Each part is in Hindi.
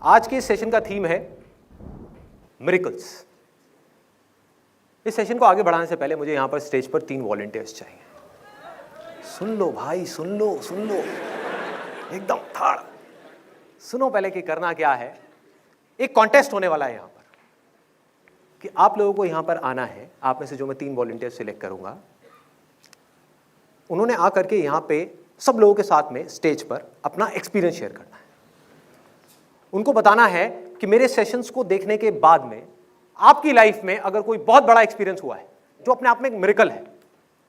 आज के इस सेशन का थीम है मिरेकल्स। इस सेशन को आगे बढ़ाने से पहले मुझे यहां पर स्टेज पर 3 वॉलंटियर्स चाहिए। सुन लो भाई, सुन लो एकदम ठाड़ सुनो। पहले कि करना क्या है, एक कॉन्टेस्ट होने वाला है यहां पर कि आप लोगों को यहां पर आना है। आप में से जो मैं 3 वॉलंटियर सिलेक्ट करूंगा, उन्होंने आकर के यहां पे सब लोगों के साथ में स्टेज पर अपना एक्सपीरियंस शेयर करना है। उनको बताना है कि मेरे सेशंस को देखने के बाद में आपकी लाइफ में अगर कोई बहुत बड़ा एक्सपीरियंस हुआ है जो अपने आप में एक मिरेकल है।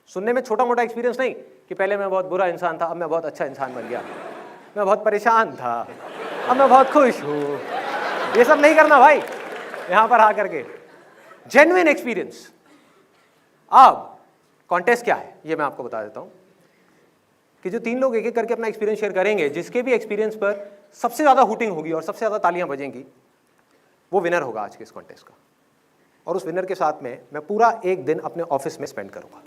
सुनने में छोटा मोटा एक्सपीरियंस नहीं कि पहले मैं बहुत बुरा इंसान था, अब मैं बहुत अच्छा इंसान बन गया, मैं बहुत परेशान था, अब मैं बहुत खुश हूं। ये सब नहीं करना भाई, यहां पर आकर के जेन्युइन एक्सपीरियंस। अब कॉन्टेस्ट क्या है ये मैं आपको बता देता हूं कि जो 3 लोग एक एक करके अपना एक्सपीरियंस शेयर करेंगे, जिसके भी एक्सपीरियंस पर सबसे ज्यादा हुटिंग होगी और सबसे ज्यादा तालियां बजेंगी, वो विनर होगा आज के इस कॉन्टेस्ट का। और उस विनर के साथ में मैं पूरा एक दिन अपने ऑफिस में स्पेंड करूंगा।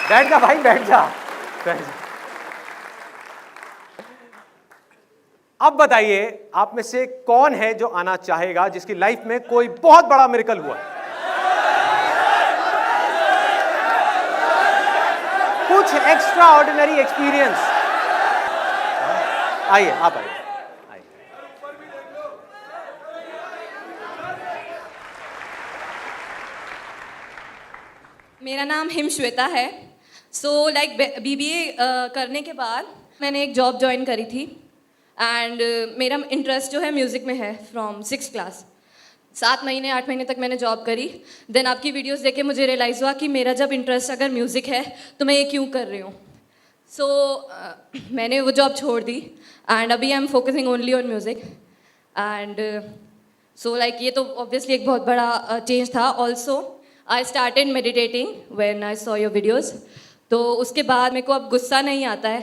बैठ जा भाई, बैठ जा। अब बताइए आप में से कौन है जो आना चाहेगा, जिसकी लाइफ में कोई बहुत बड़ा मिरेकल हुआ है, कुछ एक्स्ट्रा ऑर्डिनरी एक्सपीरियंस। आइए, आप आइए। मेरा नाम हिम श्वेता है। सो लाइक बीबीए करने के बाद मैंने एक जॉब ज्वाइन करी थी एंड मेरा इंटरेस्ट जो है म्यूज़िक में है फ्रॉम 6th क्लास। 7 महीने 8 महीने तक मैंने जॉब करी। देन आपकी वीडियोस देख के मुझे रियलाइज़ हुआ कि मेरा जब इंटरेस्ट अगर म्यूज़िक है तो मैं ये क्यों कर रही हूँ। सो मैंने वो जॉब छोड़ दी एंड अभी I am focusing only on music and so like ये तो ऑब्वियसली एक बहुत बड़ा चेंज था। Also I started meditating when I saw your videos. तो उसके बाद मेरे को अब गुस्सा नहीं आता है।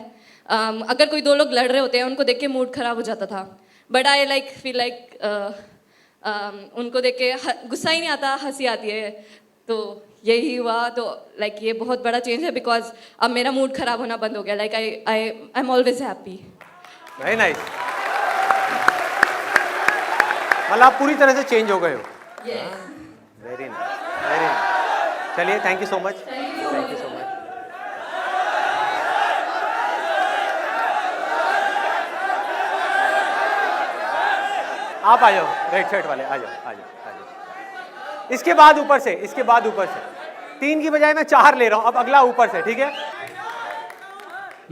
अगर कोई 2 लोग लड़ रहे होते हैं उनको देख के मूड ख़राब हो जाता था, but I like feel like उनको देख के गुस्सा ही नहीं आता, हंसी आती है। तो यही हुआ। तो लाइक ये बहुत बड़ा चेंज है बिकॉज अब मेरा मूड ख़राब होना बंद हो गया। Like I am always happy. Very nice. मतलब आप पूरी तरह से चेंज हो गए हो। Very nice, very nice. चलिए, thank you so much, thank you so much. आप आ जाओ, रेड शर्ट वाले आ जाओ। इसके बाद ऊपर से 3 की बजाय मैं 4 ले रहा हूं। अब अगला ऊपर से, ठीक है।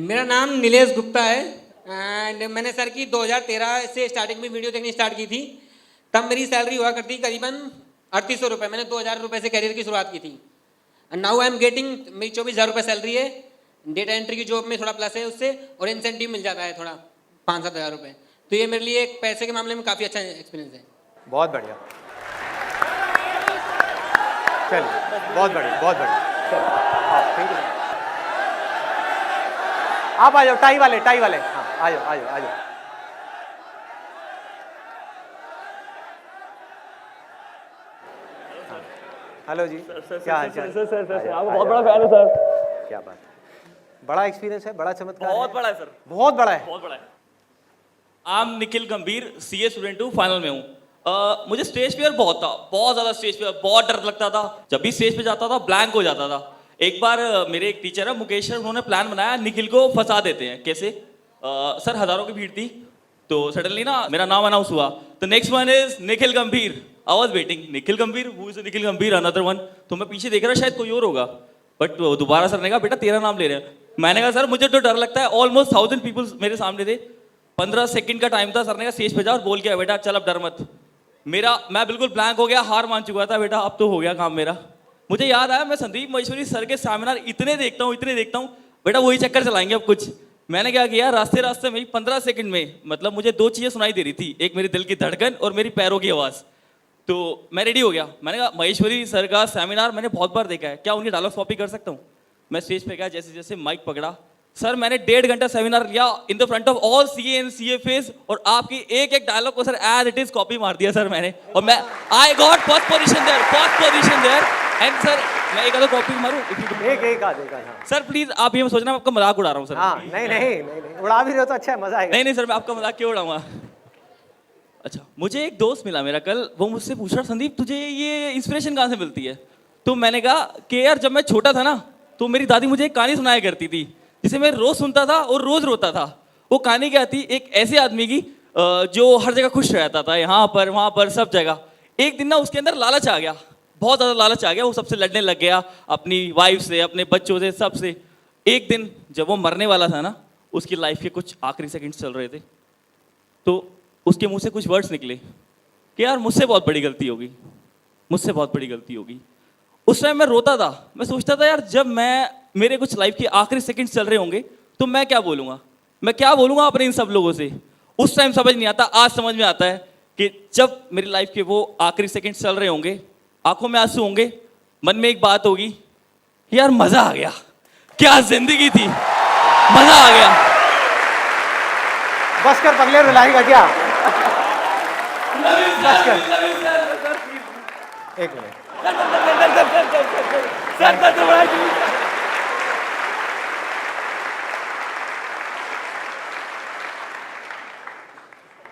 मेरा नाम नीलेश गुप्ता है एंड मैंने सर की 2013 से स्टार्टिंग में वीडियो देखनी स्टार्ट की थी। तब मेरी सैलरी हुआ करती करीबन 3800 रुपये। मैंने 2000 रुपये से करियर की शुरुआत की थी and now I am getting, मेरी 24,000 रुपये सैलरी है। डेटा एंट्री की जॉब में थोड़ा प्लस है उससे, और इंसेंटिव मिल जाता है थोड़ा 5-7 हज़ार रुपये। तो ये मेरे लिए एक पैसे के मामले में काफ़ी अच्छा एक्सपीरियंस है। बहुत बढ़िया, चलिए, बहुत बढ़िया, बहुत बढ़िया। Thank you. आप आ जाओ, टाई वाले। हाँ, आ जाओ। हेलो जी, क्या हाल चाल? सर आपका बहुत बड़ा फैन है सर। क्या बात है, बड़ा एक्सपीरियंस है, बड़ा चमत्कार बहुत है। बड़ा है सर, बहुत बड़ा है। बहुत बड़ा है। आई एम निखिल गंभीर, सीए स्टूडेंट हूँ, फाइनल में हूँ। मुझे स्टेज फियर बहुत था, बहुत ज़्यादा स्टेज फियर, बहुत डर लगता था। जब भी स्टेज पे जाता था ब्लैंक हो जाता था। एक बार मेरे एक टीचर है मुकेश सर, उन्होंने प्लान बनाया निखिल को फंसा देते हैं। कैसे? सर हज़ारों की भीड़ थी तो सडनली ना मेरा नाम अनाउंस हुआ, तो नेक्स्ट वन इज निखिल गंभीर। आई वाज वेटिंग, निखिल गंभीर, हु इज निखिल गंभीर, अनदर वन। तो मैं पीछे देख रहा शायद कोई और होगा, बट दोबारा सर ने कहा बेटा तेरा नाम ले रहे हैं। मैंने कहा सर मुझे तो डर लगता है। ऑलमोस्ट 1000 पीपल मेरे सामने थे। 15 सेकंड का टाइम था। सर ने कहा स्टेज पे जा और बोल के बेटा चल अब डर मत। मैं बिल्कुल ब्लैंक हो गया, हार मान चुका था। बेटा अब तो हो गया काम मेरा। मुझे याद आया मैं संदीप महेश्वरी सर के सेमिनार इतने देखता हूँ, बेटा वही चक्कर चलाएंगे अब कुछ। मैंने क्या किया, रास्ते में 15 सेकंड में मतलब मुझे 2 चीज़ें सुनाई दे रही थी, एक मेरे दिल की धड़कन और मेरी पैरों की आवाज़। तो मैं रेडी हो गया। मैंने कहा महेश्वरी सर का सेमिनार मैंने बहुत बार देखा है, क्या उनकी डायलॉग कॉपी कर सकता हूँ? मैं स्टेज पे गया, जैसे जैसे माइक पकड़ा, सर मैंने 1.5 घंटा सेमिनार लिया in the front of all CA and CFS, और आपकी एक एक डायलॉग को sir as it is copy मार दिया सर मैंने। और मैं I got first position there and sir मैं एक आधा कॉपी मारूं एक आध हाँ। सर प्लीज आप ये मत सोचना मैं आपका मजाक उड़ा रहा हूँ सर हाँ नहीं उड़ा भी रहे हो तो अच्छा है, मजा आएगा। नहीं सर मैं आपका मजाक क्यों उड़ाऊंगा। अच्छा मुझे एक दोस्त मिला मेरा कल, वो मुझसे पूछ रहा संदीप तुझे ये इंस्पिरेशन कहाँ से मिलती है। तो मैंने कहा कि यार जब मैं छोटा था ना तो मेरी दादी मुझे एक कहानी सुनाया करती थी जिसे मैं रोज सुनता था और रोज रोता था। वो कहानी क्या थी, एक ऐसे आदमी की जो हर जगह खुश रहता था, यहाँ पर वहाँ पर सब जगह। एक दिन ना उसके अंदर लालच आ गया, बहुत ज़्यादा लालच आ गया, वो सबसे लड़ने लग गया, अपनी वाइफ से, अपने बच्चों से, सबसे। एक दिन जब वो मरने वाला था ना, उसकी लाइफ के कुछ आखिरी सेकंड्स चल रहे थे, तो उसके मुंह से कुछ वर्ड्स निकले कि यार मुझसे बहुत बड़ी गलती होगी, मुझसे बहुत बड़ी गलती होगी। उस टाइम मैं रोता था, मैं सोचता था यार जब मेरे कुछ लाइफ के आखिरी सेकंड्स चल रहे होंगे तो मैं क्या बोलूँगा, मैं क्या बोलूँगा अपने इन सब लोगों से। उस टाइम समझ नहीं आता, आज समझ में आता है कि जब मेरी लाइफ के वो आखिरी सेकंड्स चल रहे होंगे, आंखों में आंसू होंगे, मन में एक बात होगी, यार मजा आ गया, क्या जिंदगी थी, मजा आ गया। बस कर पगले, रुलाएगा क्या? बस कर। एक मिनट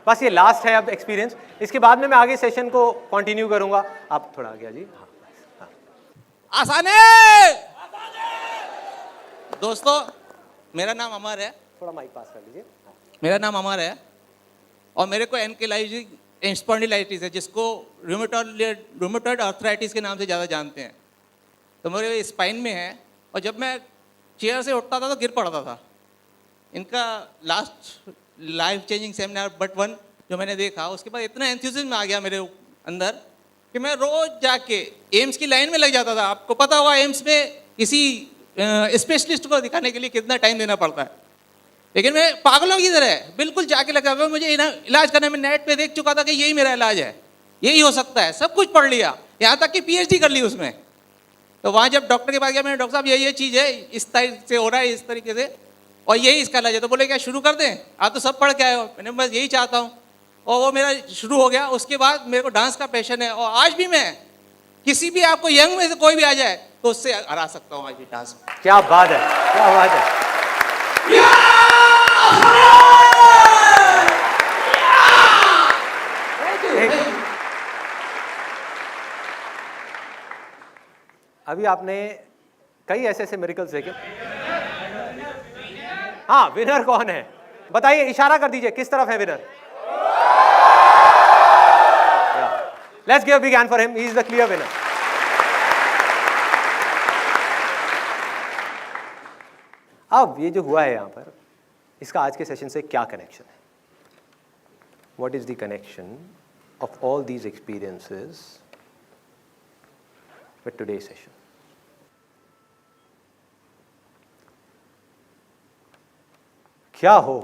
बस ये लास्ट है अब एक्सपीरियंस, इसके बाद में मैं आगे सेशन को कंटिन्यू करूंगा। आप थोड़ा आगे जी। हाँ। आसाने दोस्तों, मेरा नाम अमर है। थोड़ा माइक पास कर लीजिए। मेरा नाम अमर है और मेरे को एनकेलाइजिंग स्पॉन्डिलाइटिस है, जिसको रूमेटॉइड आर्थराइटिस के नाम से ज़्यादा जानते हैं। तो मेरे स्पाइन में है और जब मैं चेयर से उठता था तो गिर पड़ता था। इनका last life changing seminar but 1 जो मैंने देखा, उसके बाद इतना एंथुसिज्म आ गया मेरे अंदर कि मैं रोज जाके एम्स की लाइन में लग जाता था। आपको पता होगा एम्स में किसी स्पेशलिस्ट को दिखाने के लिए कितना टाइम देना पड़ता है, लेकिन मैं पागलों की तरह बिल्कुल जाके लगा हुआ। मुझे इलाज करने में नेट पे देख चुका था कि यही मेरा इलाज है, यही हो सकता है, सब कुछ पढ़ लिया, यहाँ तक कि PhD कर ली उसमें। तो वहाँ जब डॉक्टर के पास गया, मैंने डॉक्टर साहब ये चीज़ है, इस तरीके से हो रहा है, इस तरीके से, और यही इसका इलाज है। तो बोले क्या शुरू कर दें, आप तो सब पढ़ के आए हो। मैंने बस यही चाहता हूँ, और वो मेरा शुरू हो गया। उसके बाद मेरे को डांस का पैशन है और आज भी मैं किसी भी आपको यंग में से कोई भी आ जाए तो उससे हरा सकता हूँ आज भी डांस में। क्या बात है, क्या बात है। अभी आपने कई ऐसे मिरेकल्स देखे। हाँ, विनर कौन है बताइए, इशारा कर दीजिए किस तरफ है winner. Let's give a big hand for him, he is the clear winner. अब ये जो हुआ है यहां पर, इसका आज के सेशन से क्या कनेक्शन है? What is the connection of all these experiences with today's session? क्या हो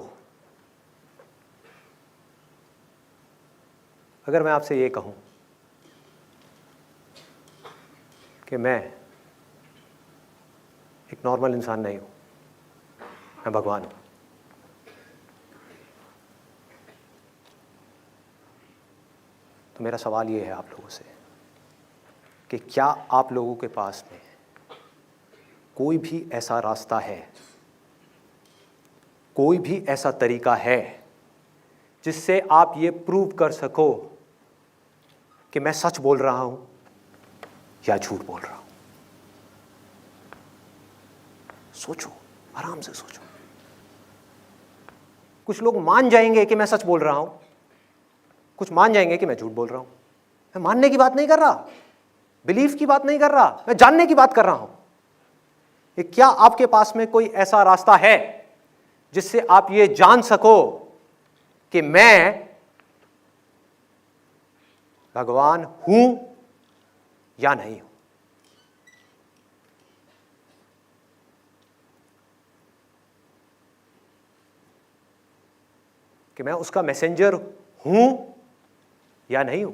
अगर मैं आपसे ये कहूं कि मैं एक नॉर्मल इंसान नहीं हूं, मैं भगवान हूं। तो मेरा सवाल ये है आप लोगों से कि क्या आप लोगों के पास में कोई भी ऐसा रास्ता है, कोई भी ऐसा तरीका है जिससे आप ये प्रूव कर सको कि मैं सच बोल रहा हूं या झूठ बोल रहा हूं? सोचो, आराम से सोचो। कुछ लोग मान जाएंगे कि मैं सच बोल रहा हूं, कुछ मान जाएंगे कि मैं झूठ बोल रहा हूं। मैं मानने की बात नहीं कर रहा, बिलीफ की बात नहीं कर रहा, मैं जानने की बात कर रहा हूं। कि क्या आपके पास में कोई ऐसा रास्ता है जिससे आप ये जान सको कि मैं भगवान हूं या नहीं हूं? कि मैं उसका मैसेंजर हूं या नहीं हूं?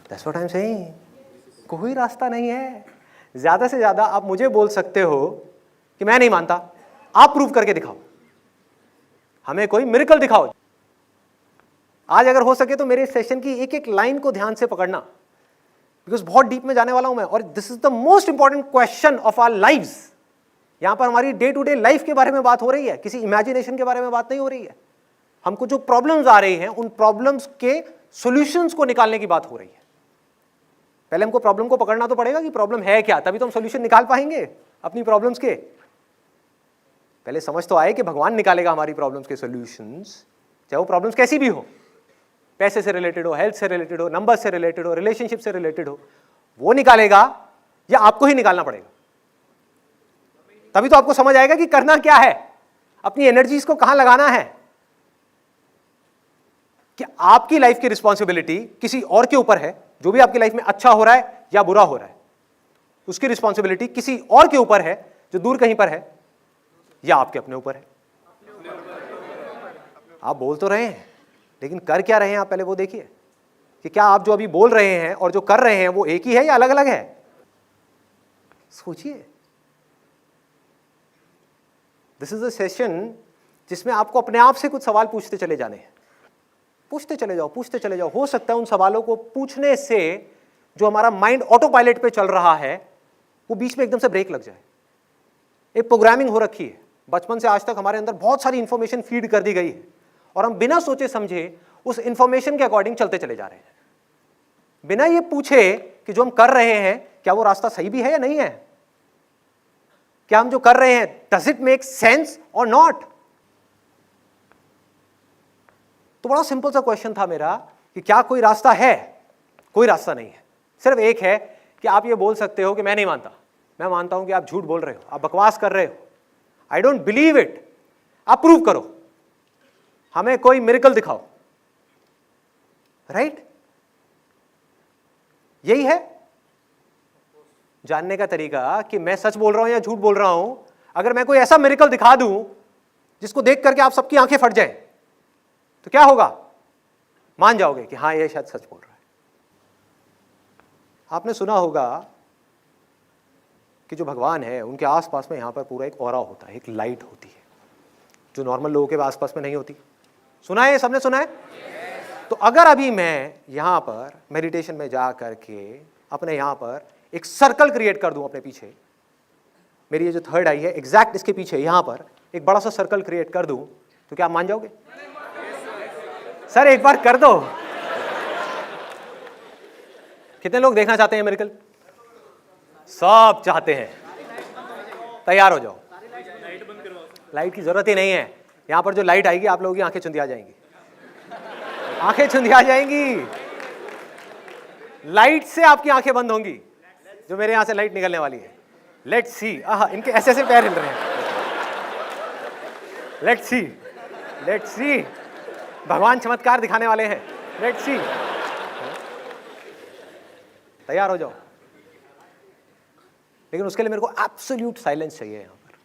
That's what I'm saying. कोई रास्ता नहीं है। ज्यादा से ज्यादा आप मुझे बोल सकते हो कि मैं नहीं मानता, आप प्रूव करके दिखाओ, हमें कोई मिरेकल दिखाओ। आज अगर हो सके तो मेरे सेशन की एक एक लाइन को ध्यान से पकड़ना। बिकॉज बहुत डीप में जाने वाला हूं मैं, और this is the most important question of our lives. यहां पर हमारी डे टू डे लाइफ के बारे में बात हो रही है, किसी इमेजिनेशन के बारे में बात नहीं हो रही है। हमको जो प्रॉब्लम्स आ रही हैं उन प्रॉब्लम्स के सॉल्यूशंस को निकालने की बात हो रही है। पहले हमको प्रॉब्लम को पकड़ना तो पड़ेगा कि प्रॉब्लम है क्या, तभी तो हम सॉल्यूशन निकाल पाएंगे अपनी प्रॉब्लम्स के। पहले समझ तो आए कि भगवान निकालेगा हमारी प्रॉब्लम्स के सॉल्यूशंस, चाहे वो प्रॉब्लम्स कैसी भी हो, पैसे से रिलेटेड हो, हेल्थ से रिलेटेड हो, नंबर से रिलेटेड हो, रिलेशनशिप से रिलेटेड हो, वो निकालेगा या आपको ही निकालना पड़ेगा। तभी तो आपको समझ आएगा कि करना क्या है, अपनी एनर्जीज को कहां लगाना है, कि आपकी लाइफ की रिस्पॉन्सिबिलिटी किसी और के ऊपर है। जो भी आपकी लाइफ में अच्छा हो रहा है या बुरा हो रहा है, उसकी रिस्पॉन्सिबिलिटी किसी और के ऊपर है जो दूर कहीं पर है, या आपके अपने ऊपर है। आप बोल तो रहे हैं, लेकिन कर क्या रहे हैं आप पहले वो देखिए, कि क्या आप जो अभी बोल रहे हैं और जो कर रहे हैं वो एक ही है या अलग अलग है। सोचिए। दिस इज अ सेशन जिसमें आपको अपने आप से कुछ सवाल पूछते चले जाने हैं। पूछते चले जाओ, पूछते चले जाओ। हो सकता है उन सवालों को पूछने से जो हमारा माइंड ऑटो पायलट पे चल रहा है वो बीच में एकदम से ब्रेक लग जाए। एक प्रोग्रामिंग हो रखी है, बचपन से आज तक हमारे अंदर बहुत सारी इंफॉर्मेशन फीड कर दी गई है, और हम बिना सोचे समझे उस इंफॉर्मेशन के अकॉर्डिंग चलते चले जा रहे हैं, बिना ये पूछे कि जो हम कर रहे हैं क्या वो रास्ता सही भी है या नहीं है, क्या हम जो कर रहे हैं डज इट मेक सेंस और नॉट। तो बड़ा सिंपल सा क्वेश्चन था मेरा कि क्या कोई रास्ता है? कोई रास्ता नहीं है। सिर्फ एक है कि आप ये बोल सकते हो कि मैं नहीं मानता, मैं मानता हूं कि आप झूठ बोल रहे हो, आप बकवास कर रहे हो, आई डोंट बिलीव इट। आप प्रूव करो, हमें कोई मिरेकल दिखाओ, राइट? यही है जानने का तरीका कि मैं सच बोल रहा हूं या झूठ बोल रहा हूं। अगर मैं कोई ऐसा मिरेकल दिखा दूं जिसको देख करके आप सबकी आंखें फट जाएं, तो क्या होगा? मान जाओगे कि हाँ ये शायद सच बोल रहा है। आपने सुना होगा कि जो भगवान है उनके आसपास में यहां पर पूरा एक ऑरा होता है, एक लाइट होती है जो नॉर्मल लोगों के आसपास में नहीं होती। सुना है? सबने सुना है? तो अगर अभी मैं यहां पर मेडिटेशन में जा करके अपने यहां पर एक सर्कल क्रिएट कर दूं अपने पीछे, मेरी ये जो थर्ड आई है एग्जैक्ट इसके पीछे यहां पर एक बड़ा सा सर्कल क्रिएट कर दूं, तो क्या आप मान जाओगे? सर एक बार कर दो। कितने लोग देखना चाहते हैं मिरेकल? सब चाहते हैं। तैयार हो जाओ, लाइट की जरूरत ही नहीं है। यहां पर जो लाइट आएगी आप लोगों की आंखें चुंधिया जाएंगी, आंखें चुंधिया जाएंगी। लाइट से आपकी आंखें बंद होंगी, जो मेरे यहां से लाइट निकलने वाली है। Let's see. इनके ऐसे ऐसे पैर हिल रहे हैं। Let's see, let's see. भगवान चमत्कार दिखाने वाले हैं। Let's see. तैयार हो जाओ। लेकिन उसके लिए मेरे को एब्सोल्यूट साइलेंस चाहिए, यहां पर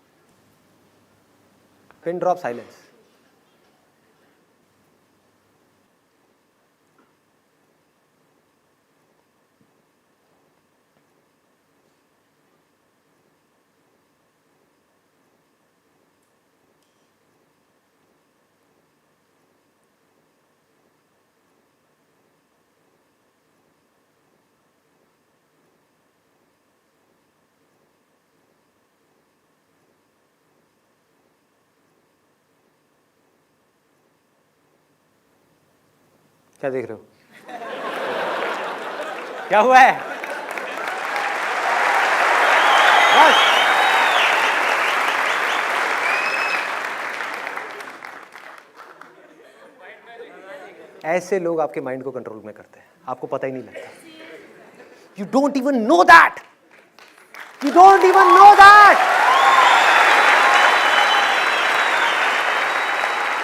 पिन ड्रॉप साइलेंस। क्या देख रहे हो? क्या हुआ है? बस ऐसे लोग आपके माइंड को कंट्रोल में करते हैं, आपको पता ही नहीं लगता। You don't even know that, you don't even know that.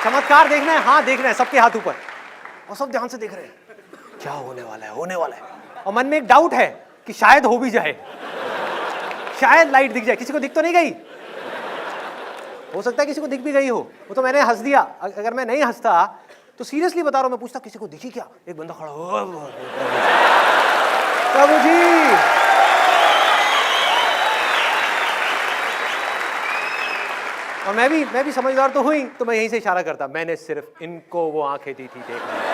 चमत्कार देखना है? हाँ देखना है। सबके हाथ ऊपर, और सब ध्यान से देख रहे हैं क्या होने वाला है, होने वाला है। और मन में एक डाउट है कि शायद हो भी जाए, शायद लाइट दिख जाए। किसी को दिख तो नहीं गई? हो सकता है किसी को दिख भी गई हो, वो तो मैंने हंस दिया। अगर मैं नहीं हंसता तो सीरियसली बता रहा हूं, मैं पूछता किसी को दिखी क्या? एक बंदा खड़ा हो, प्रभु जी। और मैं भी समझदार तो हुई, तो मैं यहीं से इशारा करता, मैंने सिर्फ इनको वो आंखें दी थी देखने।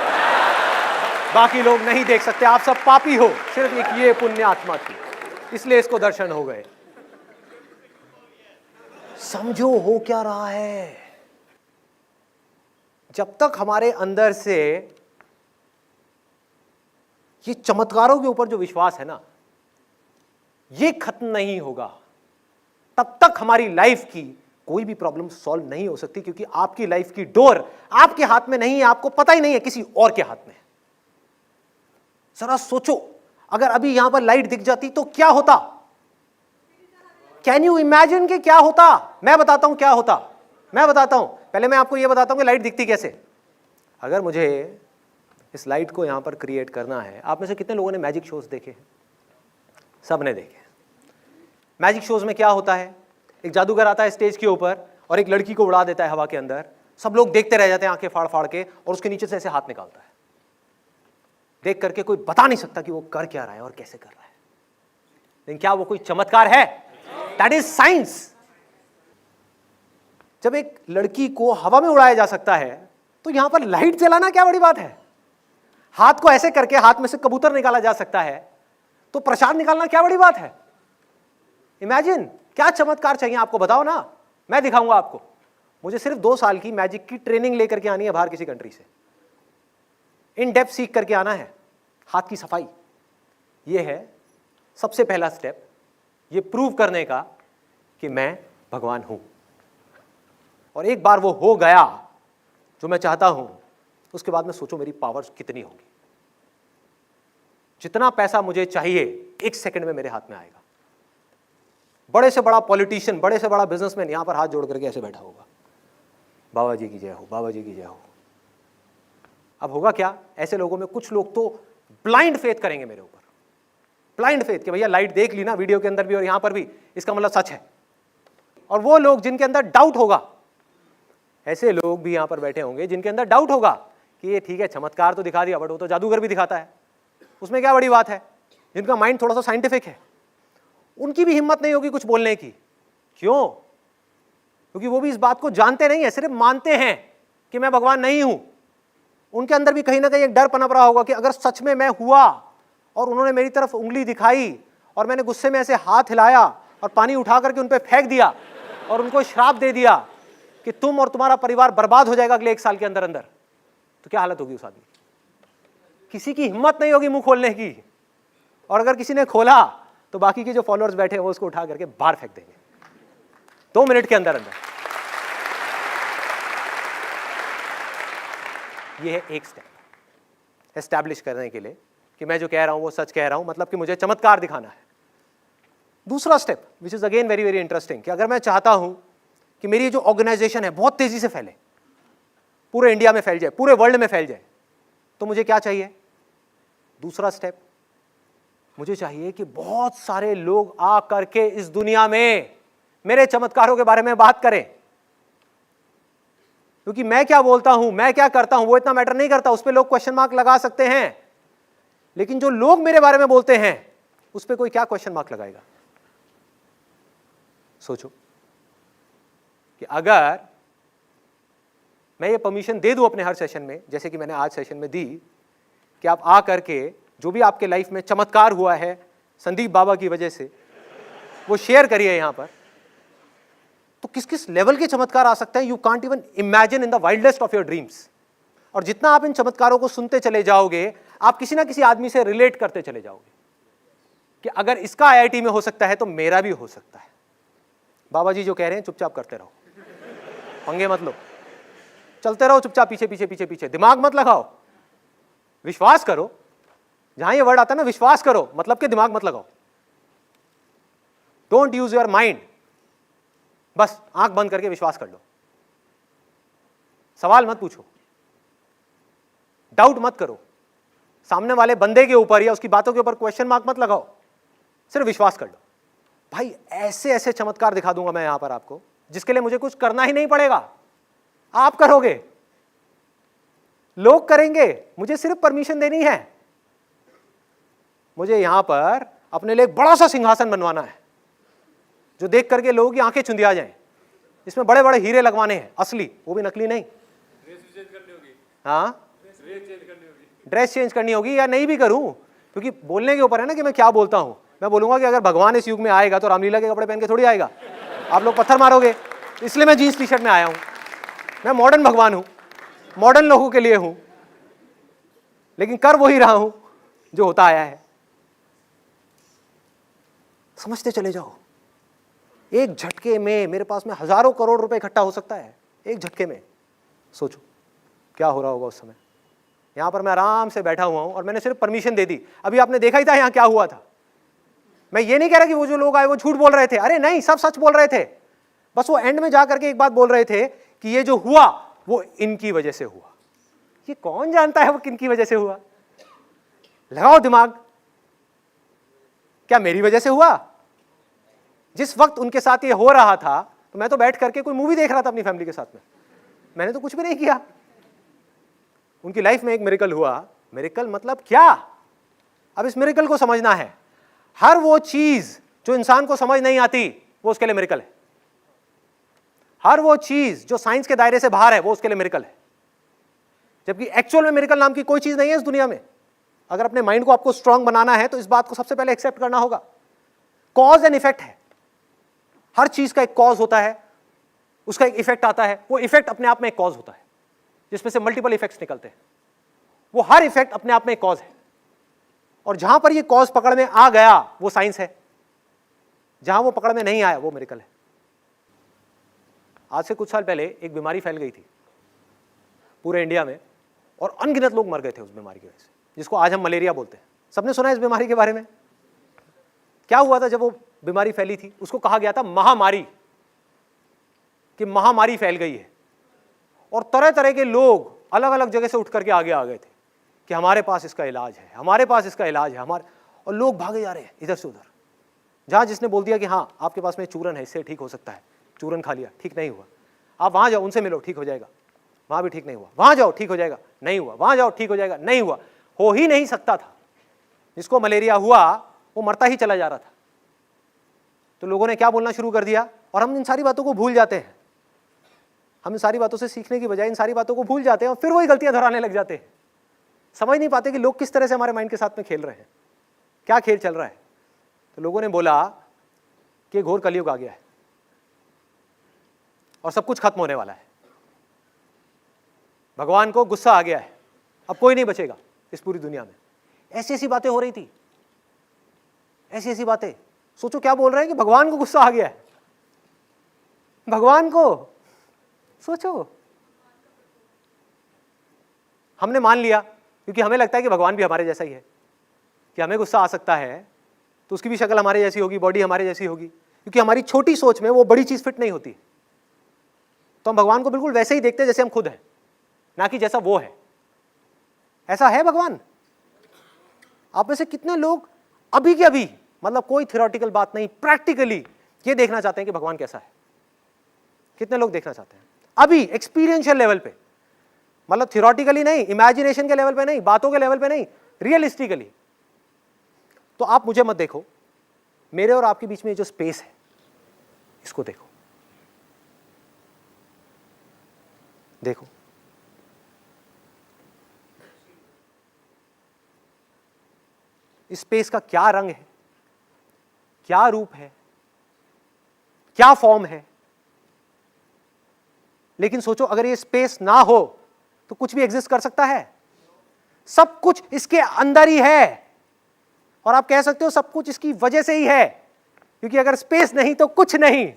बाकी लोग नहीं देख सकते, आप सब पापी हो, सिर्फ एक ये पुण्य आत्मा थी, इसलिए इसको दर्शन हो गए। समझो हो क्या रहा है। जब तक हमारे अंदर से ये चमत्कारों के ऊपर जो विश्वास है ना, ये खत्म नहीं होगा, तब तक हमारी लाइफ की कोई भी प्रॉब्लम सॉल्व नहीं हो सकती, क्योंकि आपकी लाइफ की डोर आपके हाथ में नहीं है, आपको पता ही नहीं है, किसी और के हाथ में। जरा सोचो, अगर अभी यहां पर लाइट दिख जाती तो क्या होता? कैन यू इमेजिन कि क्या होता? मैं बताता हूं क्या होता, मैं बताता हूं। पहले मैं आपको यह बताता हूं कि लाइट दिखती कैसे। अगर मुझे इस लाइट को यहां पर क्रिएट करना है, आप में से कितने लोगों ने मैजिक शोज देखे? सब ने देखे। मैजिक शोज में क्या होता है, एक जादूगर आता है स्टेज के ऊपर और एक लड़की को उड़ा देता है हवा के अंदर, सब लोग देखते रह जाते हैं आंखें फाड़ फाड़ के, और उसके नीचे से ऐसे हाथ निकालता है। देख करके कोई बता नहीं सकता कि वो कर क्या रहा है और कैसे कर रहा है, लेकिन क्या वो कोई चमत्कार है? That is science. जब एक लड़की को हवा में उड़ाया जा सकता है, तो यहां पर लाइट जलाना क्या बड़ी बात है? हाथ को ऐसे करके हाथ में से कबूतर निकाला जा सकता है, तो प्रसाद निकालना क्या बड़ी बात है? इमेजिन, क्या चमत्कार चाहिए आपको, बताओ ना, मैं दिखाऊंगा आपको। मुझे सिर्फ 2 साल की मैजिक की ट्रेनिंग लेकर के आनी है बाहर किसी कंट्री से, इन डेप्थ सीख करके आना है। हाथ की सफाई, ये है सबसे पहला स्टेप, ये प्रूव करने का कि मैं भगवान हूं। और एक बार वो हो गया जो मैं चाहता हूं, उसके बाद में सोचो मेरी पावर्स कितनी होंगी। जितना पैसा मुझे चाहिए 1 सेकंड में मेरे हाथ में आएगा। बड़े से बड़ा पॉलिटिशियन, बड़े से बड़ा बिजनेसमैन यहां पर हाथ जोड़ करके ऐसे बैठा होगा, बाबा जी की जय हो, बाबा जी की जय हो। अब होगा क्या, ऐसे लोगों में कुछ लोग तो ब्लाइंड फेथ करेंगे मेरे ऊपर, ब्लाइंड फेथ कि भैया लाइट देख ली ना वीडियो के अंदर भी और यहां पर भी, इसका मतलब सच है। और वो लोग जिनके अंदर डाउट होगा, ऐसे लोग भी यहां पर बैठे होंगे जिनके अंदर डाउट होगा कि ये ठीक है चमत्कार तो दिखा दिया, बट वो तो जादूगर भी दिखाता है, उसमें क्या बड़ी बात है। जिनका माइंड थोड़ा सा साइंटिफिक है, उनकी भी हिम्मत नहीं होगी कुछ बोलने की। क्यों? क्योंकि वो भी इस बात को जानते नहीं है, सिर्फ मानते हैं कि मैं भगवान नहीं हूं। उनके अंदर भी कहीं ना कहीं एक डर पनप रहा होगा कि अगर सच में मैं हुआ और उन्होंने मेरी तरफ उंगली दिखाई और मैंने गुस्से में ऐसे हाथ हिलाया और पानी उठा करके उन पर फेंक दिया और उनको श्राप दे दिया कि तुम और तुम्हारा परिवार बर्बाद हो जाएगा अगले 1 साल के अंदर अंदर, तो क्या हालत होगी उस आदमी की? किसी की हिम्मत नहीं होगी मुंह खोलने की, और अगर किसी ने खोला तो बाकी के जो फॉलोअर्स बैठे हैं वो उसको उठा करके बाहर फेंक देंगे 2 मिनट के अंदर अंदर। ये है एक स्टेप एस्टैब्लिश करने के लिए कि मैं जो कह रहा हूं वो सच कह रहा हूं, मतलब कि मुझे चमत्कार दिखाना है। दूसरा step which is again very very interesting, कि अगर मैं चाहता हूं कि मेरी जो ऑर्गेनाइजेशन है बहुत तेजी से फैले, पूरे इंडिया में फैल जाए, पूरे वर्ल्ड में फैल जाए, तो मुझे क्या चाहिए? दूसरा स्टेप, मुझे चाहिए कि बहुत सारे लोग आ करके इस दुनिया में मेरे चमत्कारों के बारे में बात करें। क्योंकि मैं क्या बोलता हूं, मैं क्या करता हूं, वो इतना मैटर नहीं करता, उस पर लोग क्वेश्चन मार्क लगा सकते हैं, लेकिन जो लोग मेरे बारे में बोलते हैं उस पर कोई क्या क्वेश्चन मार्क लगाएगा? सोचो कि अगर मैं ये परमिशन दे दूं अपने हर सेशन में, जैसे कि मैंने आज सेशन में दी, कि आप आ करके जो भी आपके लाइफ में चमत्कार हुआ है संदीप बाबा की वजह से वो शेयर करिए यहां पर, तो किस किस लेवल के चमत्कार आ सकते हैं, you can't even imagine in the wildest of your dreams. और जितना आप इन चमत्कारों को सुनते चले जाओगे, आप किसी ना किसी आदमी से रिलेट करते चले जाओगे कि अगर इसका आईआईटी में हो सकता है तो मेरा भी हो सकता है। बाबा जी जो कह रहे हैं चुपचाप करते रहो, पंगे मत लो, चलते रहो चुपचाप, पीछे पीछे पीछे पीछे, दिमाग मत लगाओ, विश्वास करो। जहां ये वर्ड आता है ना विश्वास करो, मतलब कि दिमाग मत लगाओ, डोंट यूज योर माइंड, बस आंख बंद करके विश्वास कर लो। सवाल मत पूछो, डाउट मत करो, सामने वाले बंदे के ऊपर या उसकी बातों के ऊपर क्वेश्चन मार्क मत लगाओ, सिर्फ विश्वास कर लो। भाई ऐसे ऐसे चमत्कार दिखा दूंगा मैं यहां पर आपको, जिसके लिए मुझे कुछ करना ही नहीं पड़ेगा, आप करोगे, लोग करेंगे, मुझे सिर्फ परमिशन देनी है। मुझे यहां पर अपने लिए एक बड़ा सा सिंहासन बनवाना है जो देख करके लोगों की आंखें चुंधिया जाएं। इसमें बड़े बड़े हीरे लगवाने हैं, असली, वो भी नकली नहीं। हाँ ड्रेस चेंज करनी होगी या नहीं भी करूं, क्योंकि बोलने के ऊपर है ना कि मैं क्या बोलता हूं। मैं बोलूंगा कि अगर भगवान इस युग में आएगा तो रामलीला के कपड़े पहन के थोड़ी आएगा, आप लोग पत्थर मारोगे। इसलिए मैं जीन्स टी शर्ट में आया हूं। मैं मॉडर्न भगवान हूं, मॉडर्न लोगों के लिए हूं, लेकिन कर वही रहा हूं जो होता आया है। समझते चले जाओ, एक झटके में मेरे पास में हजारों करोड़ रुपए इकट्ठा हो सकता है, एक झटके में। सोचो क्या हो रहा होगा उस समय। यहां पर मैं आराम से बैठा हुआ हूं और मैंने सिर्फ परमिशन दे दी। अभी आपने देखा ही था यहां क्या हुआ था। मैं ये नहीं कह रहा कि वो जो लोग आए वो झूठ बोल रहे थे, अरे नहीं, सब सच बोल रहे थे। बस वो एंड में जाकर के एक बात बोल रहे थे कि ये जो हुआ वो इनकी वजह से हुआ। ये कौन जानता है वो किनकी वजह से हुआ? लगाओ दिमाग, क्या मेरी वजह से हुआ? जिस वक्त उनके साथ ये हो रहा था तो मैं तो बैठ करके कोई मूवी देख रहा था अपनी फैमिली के साथ में, मैंने तो कुछ भी नहीं किया। उनकी लाइफ में एक मिरेकल हुआ। मिरेकल मतलब क्या? अब इस मिरेकल को समझना है। हर वो चीज जो इंसान को समझ नहीं आती वो उसके लिए मिरेकल है। हर वो चीज जो साइंस के दायरे से बाहर है वो उसके लिए मिरेकल है। जबकि एक्चुअल में मिरेकल नाम की कोई चीज नहीं है इस दुनिया में। अगर अपने माइंड को आपको स्ट्रांग बनाना है तो इस बात को सबसे पहले एक्सेप्ट करना होगा। कॉज एंड इफेक्ट है। हर चीज का एक कॉज होता है, उसका एक इफेक्ट आता है। वो इफेक्ट अपने आप में एक कॉज होता है जिसमें से मल्टीपल इफेक्ट्स निकलते हैं। वो हर इफेक्ट अपने आप में एक कॉज है। और जहां पर ये कॉज पकड़ में आ गया वो साइंस है, जहां वो पकड़ में नहीं आया वो मिरेकल है। आज से कुछ साल पहले एक बीमारी फैल गई थी पूरे इंडिया में और अनगिनत लोग मर गए थे उस बीमारी की वजह से, जिसको आज हम मलेरिया बोलते हैं। सबने सुना है इस बीमारी के बारे में? क्या हुआ था जब वो बीमारी फैली थी? उसको कहा गया था महामारी, कि महामारी फैल गई है। और तरह तरह के लोग अलग अलग जगह से उठ करके आगे आ गए थे कि हमारे पास इसका इलाज है, हमारे पास इसका इलाज है, हमारे। और लोग भागे जा रहे हैं इधर से उधर। जहां जिसने बोल दिया कि हाँ आपके पास में चूरन है, इससे ठीक हो सकता है, चूरन खा लिया, ठीक नहीं हुआ, आप वहां जाओ, उनसे मिलो, ठीक हो जाएगा, वहां भी ठीक नहीं हुआ, वहां जाओ ठीक हो जाएगा, नहीं हुआ, वहां जाओ ठीक हो जाएगा, नहीं हुआ। हो ही नहीं सकता था। जिसको मलेरिया हुआ वो मरता ही चला जा रहा था। तो लोगों ने क्या बोलना शुरू कर दिया, और हम इन सारी बातों को भूल जाते हैं। हम इन सारी बातों से सीखने की बजाय इन सारी बातों को भूल जाते हैं और फिर वही गलतियां दोहराने लग जाते हैं। समझ नहीं पाते कि लोग किस तरह से हमारे माइंड के साथ में खेल रहे हैं, क्या खेल चल रहा है। तो लोगों ने बोला कि घोर कलयुग आ गया है और सब कुछ खत्म होने वाला है, भगवान को गुस्सा आ गया है, अब कोई नहीं बचेगा इस पूरी दुनिया में। ऐसी ऐसी बातें हो रही थी, ऐसी ऐसी बातें। सोचो क्या बोल रहे हैं कि भगवान को गुस्सा आ गया है। भगवान को सोचो, हमने मान लिया क्योंकि हमें लगता है कि भगवान भी हमारे जैसा ही है, कि हमें गुस्सा आ सकता है तो उसकी भी शक्ल हमारे जैसी होगी, बॉडी हमारे जैसी होगी, क्योंकि हमारी छोटी सोच में वो बड़ी चीज फिट नहीं होती। तो हम भगवान को बिल्कुल वैसे ही देखते हैं जैसे हम खुद हैं, ना कि जैसा वो है। ऐसा है भगवान? आप में से कितने लोग अभी के अभी, मतलब कोई थियोरेटिकल बात नहीं, प्रैक्टिकली ये देखना चाहते हैं कि भगवान कैसा है? कितने लोग देखना चाहते हैं अभी एक्सपीरियंशियल लेवल पे? मतलब थियोरेटिकली नहीं, इमेजिनेशन के लेवल पे नहीं, बातों के लेवल पे नहीं, रियलिस्टिकली। तो आप मुझे मत देखो, मेरे और आपके बीच में जो स्पेस है इसको देखो। देखो इस स्पेस का क्या रंग है, क्या रूप है, क्या फॉर्म है। लेकिन सोचो अगर ये स्पेस ना हो तो कुछ भी एग्जिस्ट कर सकता है? सब कुछ इसके अंदर ही है। और आप कह सकते हो सब कुछ इसकी वजह से ही है, क्योंकि अगर स्पेस नहीं तो कुछ नहीं।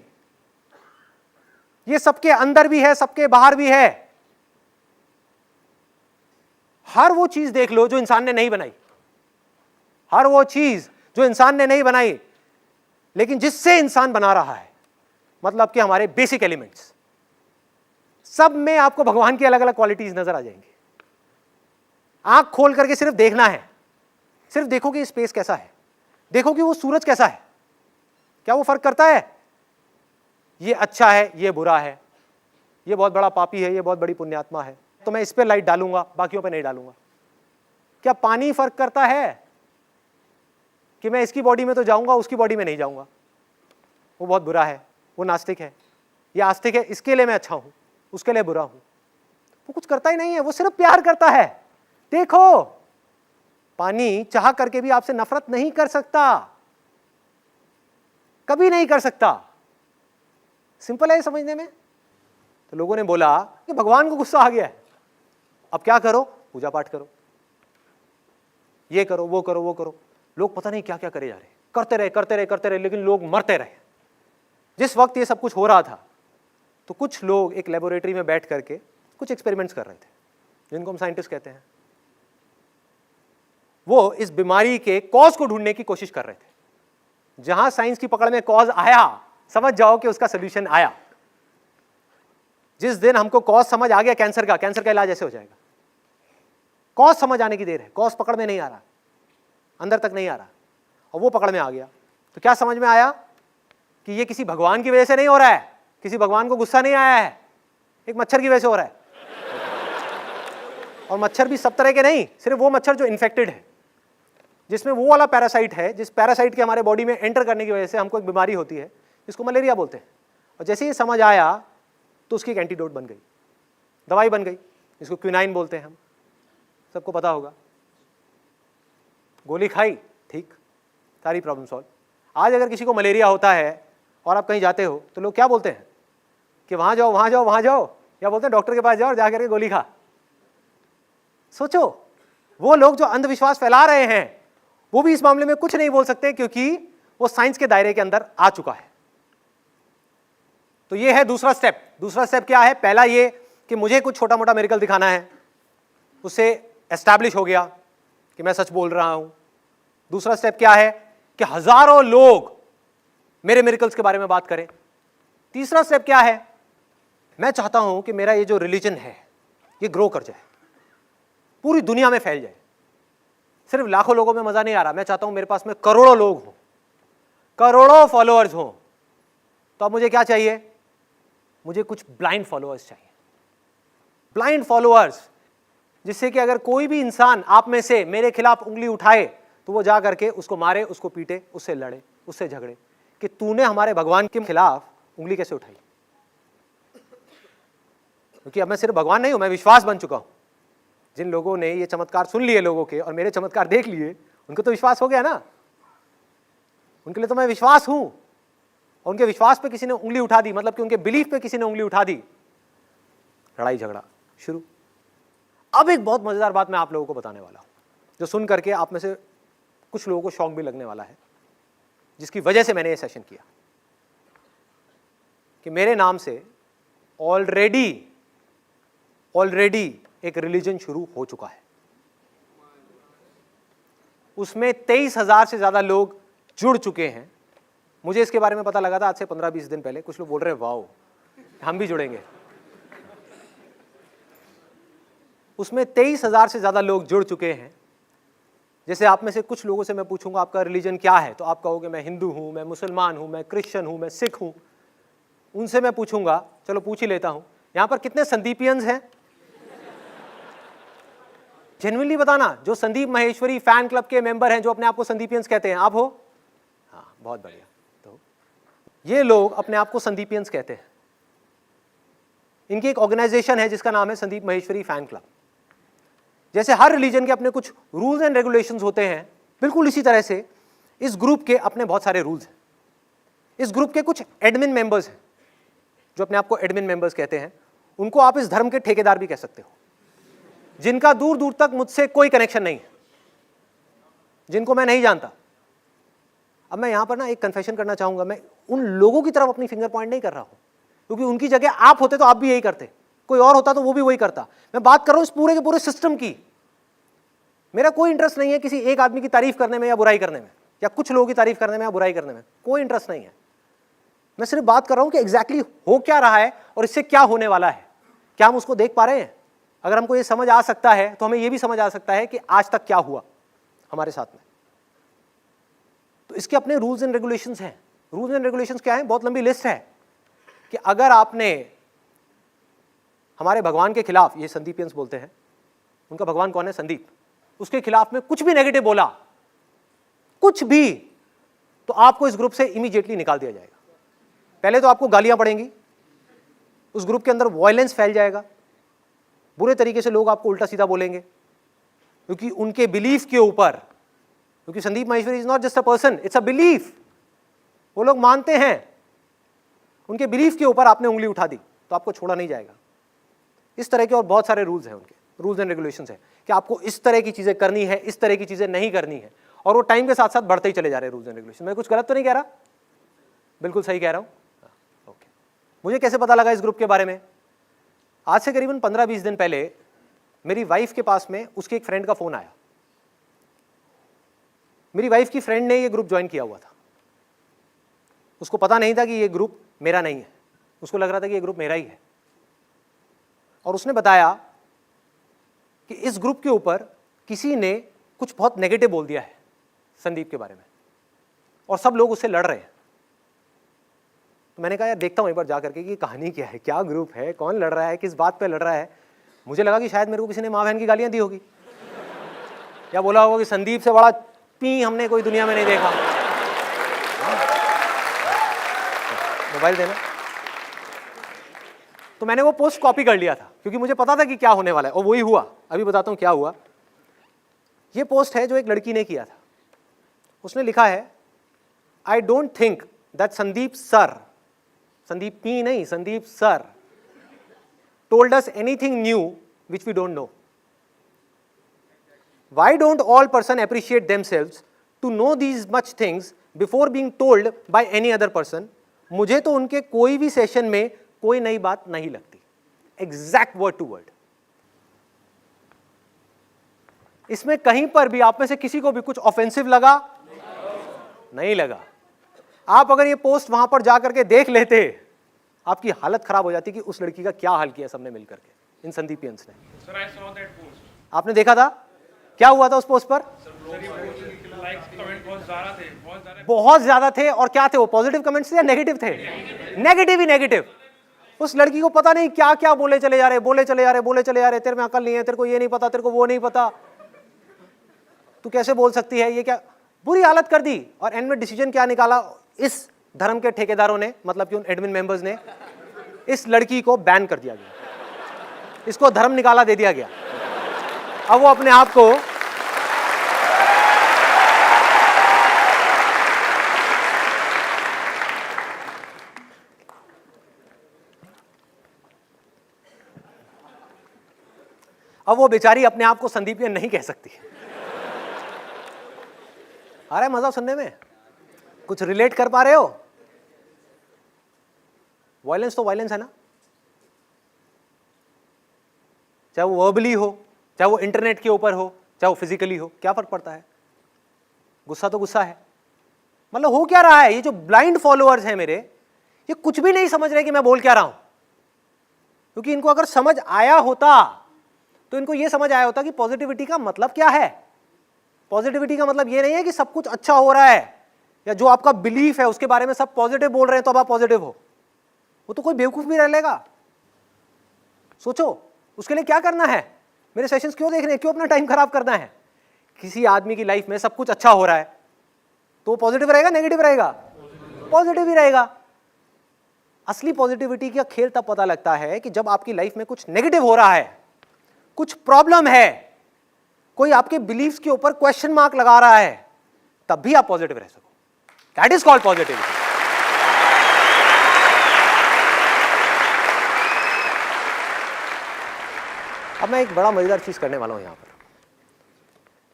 ये सबके अंदर भी है, सबके बाहर भी है। हर वो चीज देख लो जो इंसान ने नहीं बनाई, हर वो चीज जो इंसान ने नहीं बनाई लेकिन जिससे इंसान बना रहा है, मतलब कि हमारे बेसिक एलिमेंट्स, सब में आपको भगवान की अलग अलग क्वालिटीज नजर आ जाएंगी। आंख खोल करके सिर्फ देखना है, सिर्फ देखो कि स्पेस कैसा है, देखो कि वो सूरज कैसा है, क्या वो फर्क करता है? ये अच्छा है, ये बुरा है, ये बहुत बड़ा पापी है, ये बहुत बड़ी पुण्यात्मा है, तो मैं इस पे लाइट डालूंगा, बाकियों पे नहीं डालूंगा। क्या पानी फर्क करता है कि मैं इसकी बॉडी में तो जाऊंगा, उसकी बॉडी में नहीं जाऊंगा? वो बहुत बुरा है, वो नास्तिक है, ये आस्तिक है, इसके लिए मैं अच्छा हूं, उसके लिए बुरा हूं। वो कुछ करता ही नहीं है, वो सिर्फ प्यार करता है। देखो, पानी चाह करके भी आपसे नफरत नहीं कर सकता, कभी नहीं कर सकता। सिंपल है समझने में। तो लोगों ने बोला कि भगवान को गुस्सा आ गया है, अब क्या करो? पूजा पाठ करो, ये करो, वो करो, वो करो। लोग पता नहीं क्या क्या करे जा रहे, करते रहे करते रहे करते रहे, लेकिन लोग मरते रहे। जिस वक्त ये सब कुछ हो रहा था तो कुछ लोग एक लेबोरेटरी में बैठ करके कुछ एक्सपेरिमेंट्स कर रहे थे, जिनको हम साइंटिस्ट कहते हैं। वो इस बीमारी के कॉज को ढूंढने की कोशिश कर रहे थे। जहां साइंस की पकड़ में कॉज आया, समझ जाओ कि उसका सोल्यूशन आया। जिस दिन हमको कॉज समझ आ गया कैंसर का इलाज ऐसे हो जाएगा। कॉज समझ आने की देर है, कॉज पकड़ में नहीं आ रहा, अंदर तक नहीं आ रहा, और वो पकड़ में आ गया तो क्या समझ में आया कि ये किसी भगवान की वजह से नहीं हो रहा है, किसी भगवान को गुस्सा नहीं आया है, एक मच्छर की वजह से हो रहा है। और मच्छर भी सब तरह के नहीं, सिर्फ वो मच्छर जो इन्फेक्टेड है, जिसमें वो वाला पैरासाइट है, जिस पैरासाइट के हमारे बॉडी में एंटर करने की वजह से हमको एक बीमारी होती है जिसको मलेरिया बोलते हैं। और जैसे ये समझ आया तो उसकी एक एंटीडोट बन गई, दवाई बन गई, जिसको क्विनाइन बोलते हैं, हम सबको पता होगा। गोली खाई, ठीक, सारी प्रॉब्लम सॉल्व। आज अगर किसी को मलेरिया होता है और आप कहीं जाते हो तो लोग क्या बोलते हैं कि वहां जाओ वहां जाओ वहां जाओ, या बोलते हैं डॉक्टर के पास जाओ और जाकर के गोली खा। सोचो, वो लोग जो अंधविश्वास फैला रहे हैं वो भी इस मामले में कुछ नहीं बोल सकते, क्योंकि वो साइंस के दायरे के अंदर आ चुका है। तो ये है दूसरा स्टेप। दूसरा स्टेप क्या है? पहला ये कि मुझे कुछ छोटा मोटा मिरेकल दिखाना है, उससे एस्टैब्लिश हो गया कि मैं सच बोल रहा हूं। दूसरा स्टेप क्या है कि हजारों लोग मेरे मिरेकल्स के बारे में बात करें। तीसरा स्टेप क्या है? मैं चाहता हूं कि मेरा ये जो रिलीजन है ये ग्रो कर जाए, पूरी दुनिया में फैल जाए। सिर्फ लाखों लोगों में मजा नहीं आ रहा, मैं चाहता हूं मेरे पास में करोड़ों लोग हों, करोड़ों फॉलोअर्स हों। तो अब मुझे क्या चाहिए? मुझे कुछ ब्लाइंड फॉलोअर्स चाहिए, ब्लाइंड फॉलोअर्स, जिससे कि अगर कोई भी इंसान आप में से मेरे खिलाफ उंगली उठाए तो वो जा करके उसको मारे, उसको पीटे, उससे लड़े, उससे झगड़े कि तूने हमारे भगवान के खिलाफ उंगली कैसे उठाई। क्योंकि अब मैं सिर्फ भगवान नहीं हूं, मैं विश्वास बन चुका हूं। जिन लोगों ने ये चमत्कार सुन लिए लोगों के और मेरे चमत्कार देख लिए, उनको तो विश्वास हो गया ना, उनके लिए तो मैं विश्वास हूं। और उनके विश्वास पे किसी ने उंगली उठा दी, मतलब कि उनके बिलीफ पे किसी ने उंगली उठा दी, लड़ाई झगड़ा शुरू। अब एक बहुत मजेदार बात मैं आप लोगों को बताने वाला हूं, जो सुन करके आप में से कुछ लोगों को शौक भी लगने वाला है, जिसकी वजह से मैंने ये सेशन किया। कि मेरे नाम से ऑलरेडी एक रिलीजन शुरू हो चुका है, उसमें 23,000 से ज्यादा लोग जुड़ चुके हैं। मुझे इसके बारे में पता लगा था आज से 15-20 दिन पहले। कुछ लोग बोल रहे हैं वाओ हम भी जुड़ेंगे। उसमें 23,000 से ज्यादा लोग जुड़ चुके हैं। जैसे आप में से कुछ लोगों से मैं पूछूंगा आपका रिलीजन क्या है, तो आप कहोगे मैं हिंदू हूं, मैं मुसलमान हूं, मैं क्रिश्चियन हूं, मैं सिख हूं। उनसे मैं पूछूंगा, चलो पूछ ही लेता हूं, यहां पर कितने संदीपियंस हैं? जेन्युइनली बताना, जो संदीप महेश्वरी फैन क्लब के मेंबर हैं, जो अपने आप को संदीपियंस कहते हैं, आप हो? हाँ, बहुत बढ़िया। तो ये लोग अपने आप को संदीपियंस कहते हैं। इनकी एक ऑर्गेनाइजेशन है जिसका नाम है संदीप महेश्वरी फैन क्लब। जैसे हर रिलीजन के अपने कुछ रूल्स एंड रेगुलेशंस होते हैं, बिल्कुल इसी तरह से इस ग्रुप के अपने बहुत सारे रूल्स हैं। इस ग्रुप के कुछ एडमिन मेंबर्स हैं, जो अपने आप को एडमिन मेंबर्स कहते हैं। उनको आप इस धर्म के ठेकेदार भी कह सकते हो, जिनका दूर दूर तक मुझसे कोई कनेक्शन नहीं है, जिनको मैं नहीं जानता। अब मैं यहां पर ना एक कन्फेशन करना चाहूंगा, मैं उन लोगों की तरफ अपनी फिंगर पॉइंट नहीं कर रहा हूं, क्योंकि उनकी जगह आप होते तो आप भी यही करते, कोई और होता तो वो भी वही करता। मैं बात कर रहा हूं इस पूरे के पूरे सिस्टम की। मेरा कोई इंटरेस्ट नहीं है किसी एक आदमी की तारीफ करने में या बुराई करने में, या कुछ लोगों की तारीफ करने में या बुराई करने में, कोई इंटरेस्ट नहीं है। मैं सिर्फ बात कर रहा हूं कि एग्जैक्टली हो क्या रहा है और इससे क्या होने वाला है। क्या हम उसको देख पा रहे हैं? अगर हमको ये समझ आ सकता है तो हमें ये भी समझ आ सकता है कि आज तक क्या हुआ हमारे साथ में। तो इसके अपने रूल्स एंड रेगुलेशंस हैं। रूल्स एंड रेगुलेशंस क्या है? बहुत लंबी लिस्ट है कि अगर आपने हमारे भगवान के खिलाफ, ये संदीपियंस बोलते हैं, उनका भगवान कौन है? संदीप। उसके खिलाफ में कुछ भी नेगेटिव बोला, कुछ भी, तो आपको इस ग्रुप से इमीडिएटली निकाल दिया जाएगा। पहले तो आपको गालियां पड़ेंगी, उस ग्रुप के अंदर वायलेंस फैल जाएगा, बुरे तरीके से लोग आपको उल्टा सीधा बोलेंगे, क्योंकि उनके बिलीफ के ऊपर, क्योंकि Sandeep Maheshwari is not just a person, it's a belief. वो लोग मानते हैं, उनके बिलीफ के ऊपर आपने उंगली उठा दी तो आपको छोड़ा नहीं जाएगा। इस तरह के और बहुत सारे रूल्स हैं, उनके रूल्स एंड रेगुलेशंस हैं कि आपको इस तरह की चीजें करनी है, इस तरह की चीजें नहीं करनी है, और वो टाइम के साथ साथ बढ़ते ही चले जा रहे हैं रूल्स एंड रेगुलेशन। मैं कुछ गलत तो नहीं कह रहा? बिल्कुल सही कह रहा हूं। ओके, मुझे कैसे पता लगा इस ग्रुप के बारे में? आज से करीबन 15-20 दिन पहले मेरी वाइफ के पास में उसके एक फ्रेंड का फोन आया। मेरी वाइफ की फ्रेंड ने ये ग्रुप ज्वाइन किया हुआ था। उसको पता नहीं था कि ये ग्रुप मेरा नहीं है, उसको लग रहा था कि ये ग्रुप मेरा ही है। और उसने बताया कि इस ग्रुप के ऊपर किसी ने कुछ बहुत नेगेटिव बोल दिया है संदीप के बारे में, और सब लोग उससे लड़ रहे हैं। तो मैंने कहा यार देखता हूं एक बार जा करके कि कहानी क्या है, क्या ग्रुप है, कौन लड़ रहा है, किस बात पे लड़ रहा है। मुझे लगा कि शायद मेरे को किसी ने माँ बहन की गालियां दी होगी, या बोला होगा कि संदीप से बड़ा पी हमने कोई दुनिया में नहीं देखा। मोबाइल देना। तो मैंने वो पोस्ट कॉपी कर लिया था क्योंकि मुझे पता था कि क्या होने वाला है, और वही हुआ। अभी बताता हूं क्या हुआ। ये पोस्ट है जो एक लड़की ने किया था। उसने लिखा है, I don't think that Sandeep sir, Sandeep P नहीं, Sandeep sir told us anything new which we don't know. Why don't all person appreciate themselves to know these much things before being told by any other person? मुझे तो उनके कोई भी सेशन में कोई नई बात नहीं लगती। Exact word to word. इसमें कहीं पर भी आप में से किसी को भी कुछ ऑफेंसिव लगा? नहीं लगा। आप अगर ये पोस्ट वहां पर जाकर के देख लेते, आपकी हालत खराब हो जाती कि उस लड़की का क्या हाल किया सबने मिलकर के, इन संदीपियंस ने। Sir, I saw that post. आपने देखा था क्या हुआ था उस पोस्ट पर? Likes, comment बहुत ज़्यादा थे, बहुत ज़्यादा। बहुत ज्यादा थे। और क्या थे वो, पॉजिटिव कमेंट्स थे या नेगेटिव थे? नेगेटिव ही नेगेटिव। उस लड़की को पता नहीं क्या क्या बोले चले जा रहे, बोले चले जा रहे, बोले चले जा रहे, तेरे में अकल नहीं है, तेरे को ये नहीं पता, तेरे को वो नहीं पता, तू कैसे बोल सकती है, ये क्या, बुरी हालत कर दी। और एंड में डिसीजन क्या निकाला इस धर्म के ठेकेदारों ने, मतलब कि उन एडमिन मेंबर्स ने, इस लड़की को बैन कर दिया गया, इसको धर्म निकाला दे दिया गया। अब वो अपने आप को बेचारी अपने आप को संदीपियन नहीं कह सकती। आ रहा है मजा सुनने में? कुछ रिलेट कर पा रहे हो? वायलेंस तो वायलेंस है ना, चाहे वो वर्बली हो, चाहे वो इंटरनेट के ऊपर हो, चाहे वो फिजिकली हो, क्या फर्क पड़ता है? गुस्सा तो गुस्सा है। मतलब हो क्या रहा है, ये जो ब्लाइंड फॉलोअर्स हैं मेरे, ये कुछ भी नहीं समझ रहे कि मैं बोल क्या रहा हूं। क्योंकि इनको अगर समझ आया होता तो इनको ये समझ आया होता कि पॉजिटिविटी का मतलब क्या है। पॉजिटिविटी का मतलब ये नहीं है कि सब कुछ अच्छा हो रहा है, या जो आपका बिलीफ है उसके बारे में सब पॉजिटिव बोल रहे हैं तो अब आप पॉजिटिव हो। वो तो कोई बेवकूफ भी रह लेगा। सोचो उसके लिए क्या करना है, मेरे सेशंस क्यों देखने, क्यों अपना टाइम खराब करना है। किसी आदमी की लाइफ में सब कुछ अच्छा हो रहा है तो वो पॉजिटिव रहेगा, नेगेटिव रहेगा? पॉजिटिव ही रहेगा। असली पॉजिटिविटी का खेल तब पता लगता है कि जब आपकी लाइफ में कुछ नेगेटिव हो रहा है, कुछ प्रॉब्लम है, कोई आपके बिलीफ्स के ऊपर क्वेश्चन मार्क लगा रहा है, तब भी आप पॉजिटिव रह सको। That is called positivity. अब मैं एक बड़ा मजेदार चीज करने वाला हूं यहां पर।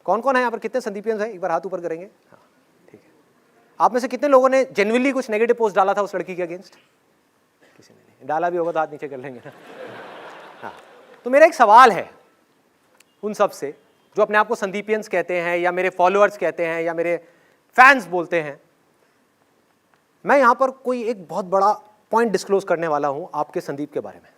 कौन कौन है यहां पर, कितने संदीपियंस हैं? एक बार हाथ ऊपर करेंगे। हाँ ठीक है। आप में से कितने लोगों ने जेन्युइनली कुछ नेगेटिव पोस्ट डाला था उस लड़की के अगेंस्ट? किसी ने नहीं डाला, भी होगा तो हाथ नीचे कर लेंगे ना। हाँ, तो मेरा एक सवाल है उन सब से जो अपने आप को संदीपियंस कहते हैं, या मेरे फॉलोअर्स कहते हैं, या मेरे फैंस बोलते हैं। मैं यहां पर कोई एक बहुत बड़ा पॉइंट डिस्क्लोज करने वाला हूं आपके संदीप के बारे में,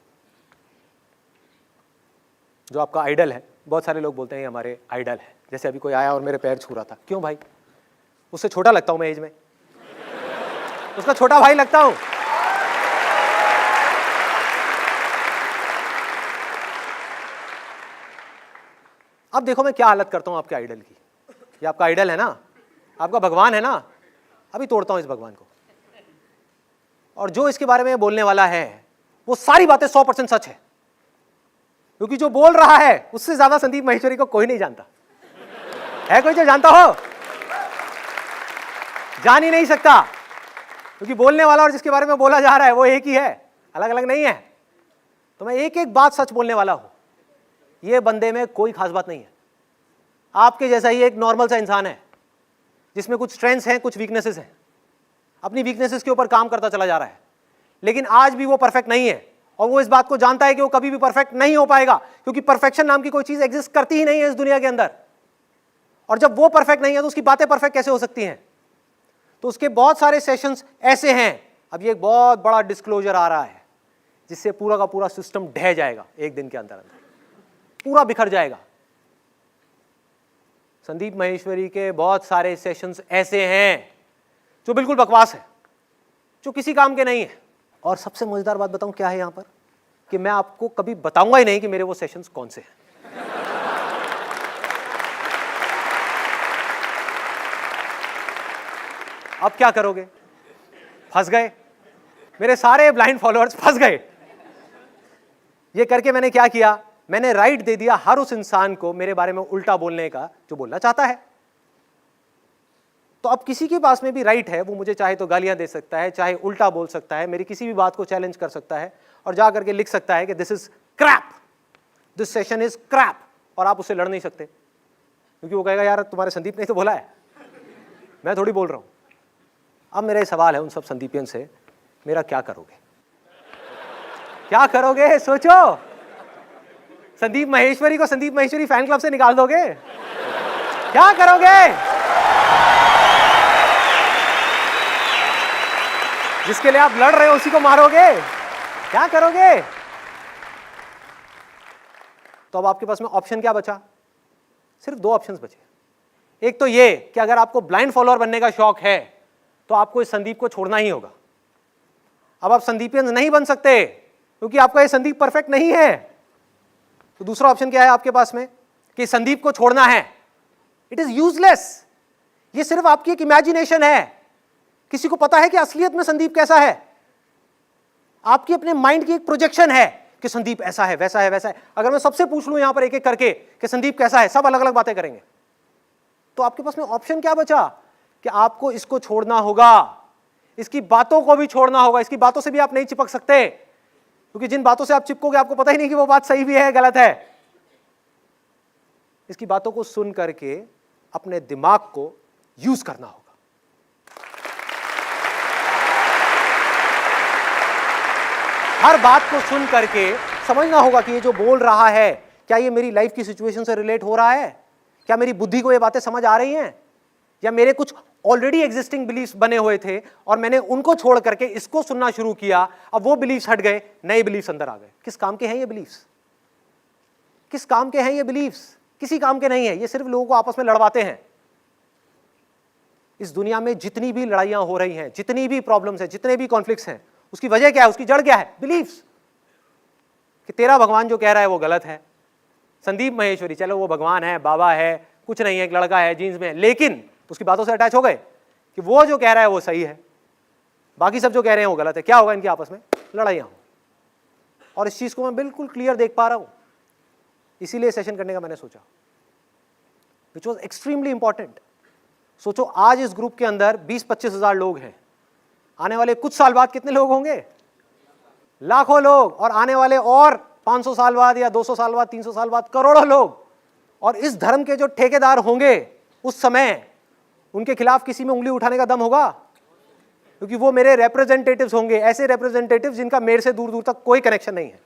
जो आपका आइडल है। बहुत सारे लोग बोलते हैं ये हमारे आइडल है। जैसे अभी कोई आया और मेरे पैर छू रहा था, क्यों भाई? उससे छोटा लगता हूं मैं एज में, उसका छोटा भाई लगता हूं। अब देखो मैं क्या हालत करता हूं आपके आइडल की। ये आपका आइडल है ना, आपका भगवान है ना, अभी तोड़ता हूं इस भगवान को। और जो इसके बारे में बोलने वाला है वो सारी बातें 100% सच है, क्योंकि जो बोल रहा है उससे ज्यादा संदीप माहेश्वरी को कोई नहीं जानता। है कोई जो जानता हो? जान ही नहीं सकता, क्योंकि बोलने वाला और जिसके बारे में बोला जा रहा है वो एक ही है, अलग अलग नहीं है। तो मैं एक एक बात सच बोलने वाला हूं, ये बंदे में कोई खास बात नहीं है, आपके जैसा ही एक नॉर्मल सा इंसान है जिसमें कुछ स्ट्रेंथ्स हैं, कुछ वीकनेसेस हैं, अपनी वीकनेसेस के ऊपर काम करता चला जा रहा है, लेकिन आज भी वो परफेक्ट नहीं है और वो इस बात को जानता है कि वो कभी भी परफेक्ट नहीं हो पाएगा, क्योंकि परफेक्शन नाम की कोई चीज एग्जिस्ट करती ही नहीं है इस दुनिया के अंदर। और जब वो परफेक्ट नहीं है तो उसकी बातें परफेक्ट कैसे हो सकती हैं? तो उसके बहुत सारे सेशंस ऐसे हैं। अब ये एक बहुत बड़ा डिस्क्लोजर आ रहा है जिससे पूरा का पूरा सिस्टम ढह जाएगा, एक दिन के अंदर अंदर पूरा बिखर जाएगा। संदीप माहेश्वरी के बहुत सारे सेशंस ऐसे हैं जो बिल्कुल बकवास है, जो किसी काम के नहीं है। और सबसे मजेदार बात बताऊं क्या है यहां पर, कि मैं आपको कभी बताऊंगा ही नहीं कि मेरे वो सेशंस कौन से हैं। अब क्या करोगे? फंस गए, मेरे सारे ब्लाइंड फॉलोअर्स फंस गए। ये करके मैंने क्या किया, मैंने राइट दे दिया हर उस इंसान को मेरे बारे में उल्टा बोलने का जो बोलना चाहता है। तो अब किसी के पास में भी राइट है, वो मुझे चाहे तो गालियां दे सकता है, चाहे उल्टा बोल सकता है, मेरी किसी भी बात को चैलेंज कर सकता है और जा करके लिख सकता है कि this is crap, this session is crap, और आप उससे लड़ नहीं सकते, क्योंकि वो कहेगा यार तुम्हारे संदीप ने तो बोला है, मैं थोड़ी बोल रहा हूं। अब मेरा सवाल है उन सब संदीपियन से, मेरा क्या करोगे? क्या करोगे? सोचो। संदीप माहेश्वरी को संदीप माहेश्वरी फैन क्लब से निकाल दोगे? क्या करोगे? जिसके लिए आप लड़ रहे हो उसी को मारोगे? क्या करोगे? तो अब आपके पास में ऑप्शन क्या बचा? सिर्फ दो ऑप्शंस बचे। एक तो ये कि अगर आपको ब्लाइंड फॉलोअर बनने का शौक है तो आपको इस संदीप को छोड़ना ही होगा। अब आप संदीपियन नहीं बन सकते क्योंकि आपका ये संदीप परफेक्ट नहीं है। तो दूसरा ऑप्शन क्या है आपके पास में, कि संदीप को छोड़ना है। इट इज यूजलेस, ये सिर्फ आपकी एक इमेजिनेशन है। किसी को पता है कि असलियत में संदीप कैसा है? आपकी अपने माइंड की एक प्रोजेक्शन है कि संदीप ऐसा है, वैसा है, वैसा है। अगर मैं सबसे पूछ लूं यहां पर एक एक करके कि संदीप कैसा है, सब अलग अलग बातें करेंगे। तो आपके पास में ऑप्शन क्या बचा, कि आपको इसको छोड़ना होगा, इसकी बातों को भी छोड़ना होगा। इसकी बातों से भी आप नहीं चिपक सकते, क्योंकि जिन बातों से आप चिपकोगे आपको पता ही नहीं कि वो बात सही भी है गलत है। इसकी बातों को सुन करके अपने दिमाग को यूज करना होगा। हर बात को सुन करके समझना होगा कि ये जो बोल रहा है क्या ये मेरी लाइफ की सिचुएशन से रिलेट हो रहा है, क्या मेरी बुद्धि को ये बातें समझ आ रही हैं, या मेरे कुछ ऑलरेडी एग्जिस्टिंग बिलीफ्स बने हुए थे और मैंने उनको छोड़ करके इसको सुनना शुरू किया, अब वो बिलीफ्स हट गए, नए बिलीफ्स अंदर आ गए। किस काम के हैं ये बिलीफ्स? किस काम के हैं ये बिलीफ्स? किसी काम के नहीं है, ये सिर्फ लोगों को आपस में लड़वाते हैं। इस दुनिया में जितनी भी लड़ाइयां हो रही हैं, जितनी भी प्रॉब्लम्स हैं, जितने भी कॉन्फ्लिक्ट्स हैं, उसकी वजह क्या है, उसकी जड़ क्या है? बिलीफ्स। कि तेरा भगवान जो कह रहा है वो गलत है। संदीप माहेश्वरी चलो वो भगवान है, बाबा है, कुछ नहीं है, एक लड़का है जीन्स में, लेकिन उसकी बातों से अटैच हो गए कि वो जो कह रहा है वो सही है, बाकी सब जो कह रहे हैं वो गलत है। क्या होगा? इनकी आपस में लड़ाइयां हो। और इस चीज को मैं बिल्कुल क्लियर देख पा रहा हूं, इसीलिए सेशन करने का मैंने सोचा, विच वॉज एक्सट्रीमली इंपॉर्टेंट। सोचो आज इस ग्रुप के अंदर 20-25 हजार लोग हैं, आने वाले कुछ साल बाद कितने लोग होंगे? लाखों लोग, और आने वाले और 500 साल बाद या 200 साल बाद, 300 साल बाद करोड़ों लोग। और इस धर्म के जो ठेकेदार होंगे उस समय उनके खिलाफ किसी में उंगली उठाने का दम होगा? क्योंकि वो मेरे रिप्रेजेंटेटिव्स होंगे, ऐसे रिप्रेजेंटेटिव्स जिनका मेरे से दूर दूर तक कोई कनेक्शन नहीं है।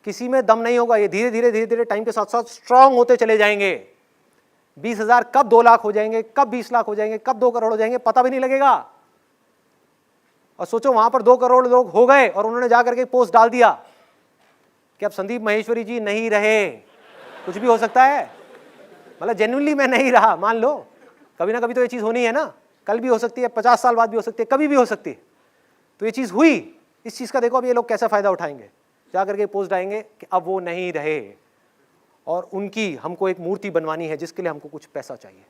किसी में दम नहीं होगा। ये धीरे धीरे धीरे धीरे टाइम के साथ साथ स्ट्रांग होते चले जाएंगे। 20,000 कब 2 लाख हो जाएंगे, कब 20 लाख हो जाएंगे, कब 2 करोड़ हो जाएंगे, पता भी नहीं लगेगा। और सोचो वहां पर 2 करोड़ लोग हो गए और उन्होंने जाकर के पोस्ट डाल दिया कि अब संदीप माहेश्वरी जी नहीं रहे। कुछ भी हो सकता है, मतलब जेन्युइनली मैं नहीं रहा, मान लो कभी ना कभी तो ये चीज होनी है ना, कल भी हो सकती है, 50 साल बाद भी हो सकती है, कभी भी हो सकती है। तो ये चीज हुई, इस चीज का देखो अब ये लोग कैसा फायदा उठाएंगे, जाकर के पोस्ट डालेंगे कि अब वो नहीं रहे और उनकी हमको एक मूर्ति बनवानी है जिसके लिए हमको कुछ पैसा चाहिए।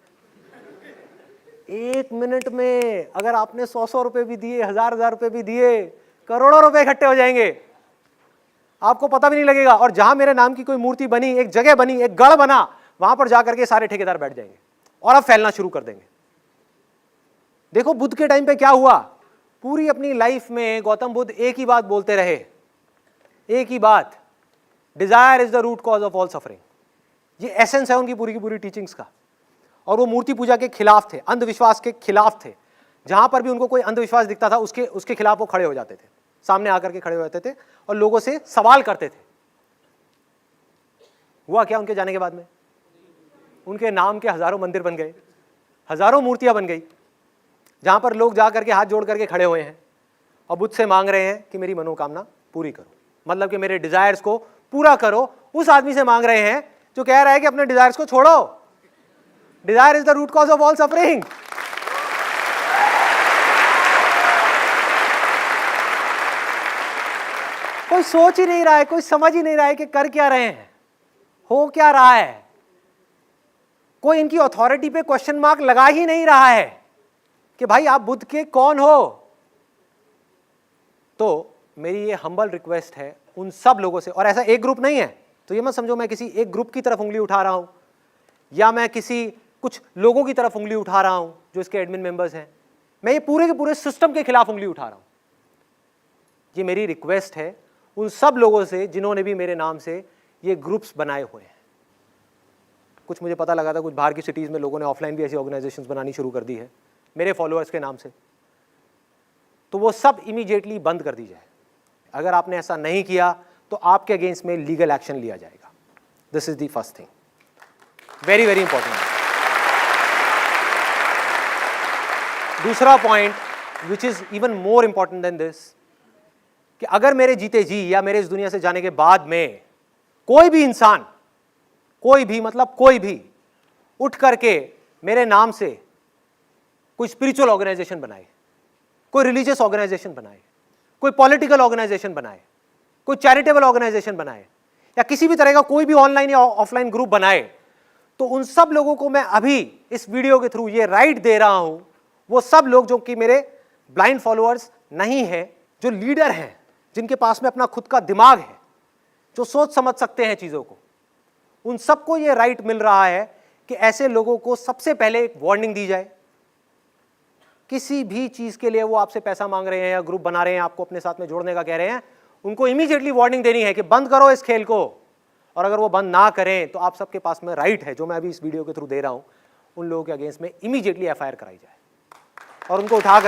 1 मिनट में अगर आपने 100 रुपए भी दिए, 1000 रुपए भी दिए, करोड़ों रुपए इकट्ठे हो जाएंगे, आपको पता भी नहीं लगेगा। और जहां मेरे नाम की कोई मूर्ति बनी, एक जगह बनी, एक गढ़ बना, वहां पर जाकर के सारे ठेकेदार बैठ जाएंगे और अब फैलना शुरू कर देंगे। देखो बुद्ध के टाइम पे क्या हुआ, पूरी अपनी लाइफ में गौतम बुद्ध एक ही बात बोलते रहे, एक ही बात, desire is the root cause of all suffering. ये एसेंस है उनकी पूरी की पूरी टीचिंग्स का। और वो मूर्ति पूजा के खिलाफ थे, अंधविश्वास के खिलाफ थे। जहां पर भी उनको कोई अंधविश्वास दिखता था उसके खिलाफ वो खड़े हो जाते थे, सामने आकर के खड़े हो जाते थे और लोगों से सवाल करते थे। हुआ क्या उनके जाने के बाद में? उनके नाम के हजारों मंदिर बन गए, हजारों मूर्तियां बन गई, जहां पर लोग जा करके हाथ जोड़ करके खड़े हुए हैं और बुद्ध से मांग रहे हैं कि मेरी मनोकामना पूरी करो, मतलब कि मेरे डिजायर्स को पूरा करो। उस आदमी से मांग रहे हैं जो कह रहा है कि अपने डिजायर्स को छोड़ो। Desire is the root cause of all suffering. कोई सोच ही नहीं रहा है, कोई समझ ही नहीं रहा है कि कर क्या रहे हैं, हो क्या रहा है। कोई इनकी अथॉरिटी पे क्वेश्चन मार्क लगा ही नहीं रहा है कि भाई आप बुद्ध के कौन हो। तो मेरी ये हम्बल रिक्वेस्ट है उन सब लोगों से, और ऐसा एक ग्रुप नहीं है, तो ये मत समझो मैं किसी एक ग्रुप की तरफ उंगली उठा रहा हूं या मैं किसी कुछ लोगों की तरफ उंगली उठा रहा हूं जो इसके एडमिन मेंबर्स हैं। मैं ये पूरे के पूरे सिस्टम के खिलाफ उंगली उठा रहा हूं। ये मेरी रिक्वेस्ट है उन सब लोगों से जिन्होंने भी मेरे नाम से ये ग्रुप्स बनाए हुए हैं। कुछ मुझे पता लगा था कुछ बाहर की सिटीज़ में लोगों ने ऑफलाइन भी ऐसी ऑर्गेनाइजेशंस बनानी शुरू कर दी है मेरे फॉलोअर्स के नाम से, तो वो सब इमीडिएटली बंद कर दी जाए। अगर आपने ऐसा नहीं किया तो आपके अगेंस्ट में लीगल एक्शन लिया जाएगा। This is the first thing, very very important. दूसरा point which is even more important than this, कि अगर मेरे जीते जी या मेरे इस दुनिया से जाने के बाद में कोई भी इंसान, कोई भी मतलब कोई भी उठ करके मेरे नाम से कोई स्पिरिचुअल ऑर्गेनाइजेशन बनाए, कोई रिलीजियस ऑर्गेनाइजेशन बनाए, कोई पॉलिटिकल ऑर्गेनाइजेशन बनाए, कोई चैरिटेबल ऑर्गेनाइजेशन बनाए, या किसी भी तरह का कोई भी ऑनलाइन या ऑफलाइन ग्रुप बनाए, तो उन सब लोगों को मैं अभी इस वीडियो के थ्रू ये राइट दे रहा हूं, वो सब लोग जो कि मेरे ब्लाइंड फॉलोअर्स नहीं है, जो लीडर हैं, जिनके पास में अपना खुद का दिमाग है, जो सोच समझ सकते हैं चीजों को, उन सबको ये राइट मिल रहा है कि ऐसे लोगों को सबसे पहले एक वार्निंग दी जाए। किसी भी चीज के लिए वो आपसे पैसा मांग रहे हैं या ग्रुप बना रहे हैं, आपको अपने साथ में जोड़ने का कह रहे हैं, उनको इमीडिएटली वार्निंग देनी है कि बंद करो इस खेल को। और अगर वो बंद ना करें तो आप सबके पास में राइट है, जो मैं अभी इस वीडियो के थ्रू दे रहा हूं, उन लोगों के अगेंस्ट में इमीडिएटली एफआईआर कराई जाए और उनको उठा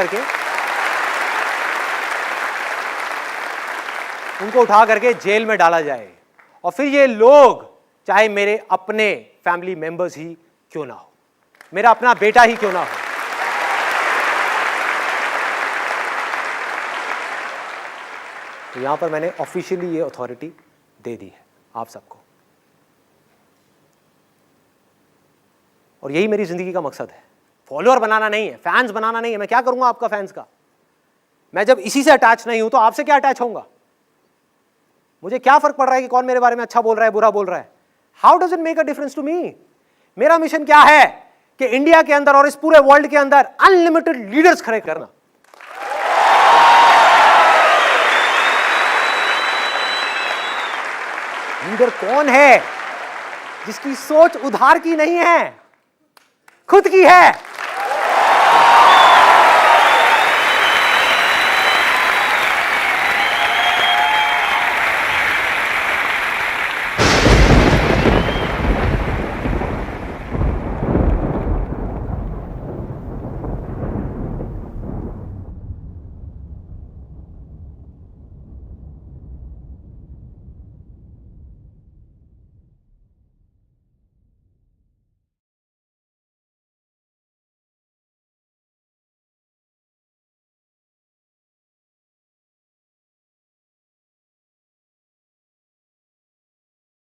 करके जेल में डाला जाए। और फिर ये लोग चाहे मेरे अपने फैमिली मेंबर्स ही क्यों ना हो, मेरा अपना बेटा ही क्यों ना हो, तो यहां पर मैंने ऑफिशियली ये अथॉरिटी दे दी है आप सबको। और यही मेरी जिंदगी का मकसद है, फॉलोअर बनाना नहीं है, फैंस बनाना नहीं है। मैं क्या करूंगा आपका फैंस का? मैं जब इसी से अटैच नहीं हूं तो आपसे क्या अटैच होऊंगा? मुझे क्या फर्क पड़ रहा है कि कौन मेरे बारे में अच्छा बोल रहा है, बुरा बोल रहा है? How does it make a difference to me? मेरा मिशन क्या है कि इंडिया के अंदर और इस पूरे वर्ल्ड के अंदर अनलिमिटेड लीडर्स खड़े करना। लीडर कौन है? जिसकी सोच उधार की नहीं है, खुद की है।